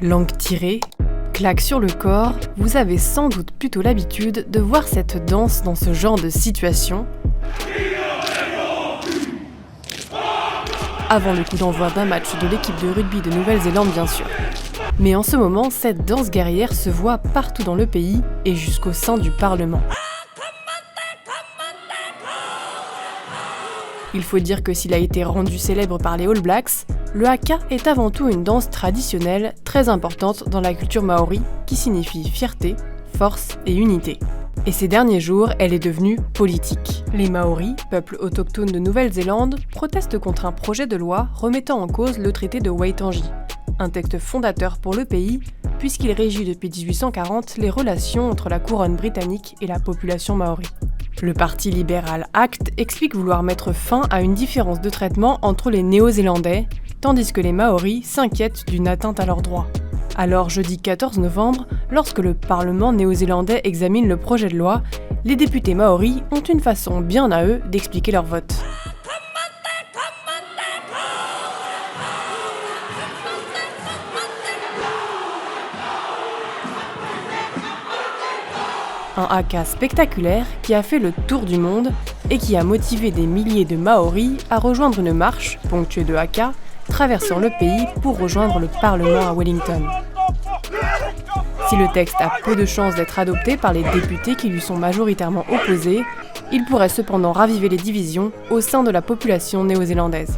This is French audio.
Langue tirée, claque sur le corps, vous avez sans doute plutôt l'habitude de voir cette danse dans ce genre de situation, avant le coup d'envoi d'un match de l'équipe de rugby de Nouvelle-Zélande bien sûr. Mais en ce moment, cette danse guerrière se voit partout dans le pays et jusqu'au sein du Parlement. Il faut dire que s'il a été rendu célèbre par les All Blacks, le haka est avant tout une danse traditionnelle très importante dans la culture maori qui signifie fierté, force et unité. Et ces derniers jours, elle est devenue politique. Les Maoris, peuple autochtone de Nouvelle-Zélande, protestent contre un projet de loi remettant en cause le traité de Waitangi, un texte fondateur pour le pays puisqu'il régit depuis 1840 les relations entre la couronne britannique et la population maori. Le parti libéral ACT explique vouloir mettre fin à une différence de traitement entre les Néo-Zélandais, tandis que les Maoris s'inquiètent d'une atteinte à leurs droits. Alors, jeudi 14 novembre, lorsque le Parlement néo-zélandais examine le projet de loi, les députés Maoris ont une façon bien à eux d'expliquer leur vote. Un haka spectaculaire qui a fait le tour du monde et qui a motivé des milliers de Maoris à rejoindre une marche, ponctuée de haka, traversant le pays pour rejoindre le Parlement à Wellington. Si le texte a peu de chances d'être adopté par les députés qui lui sont majoritairement opposés, il pourrait cependant raviver les divisions au sein de la population néo-zélandaise.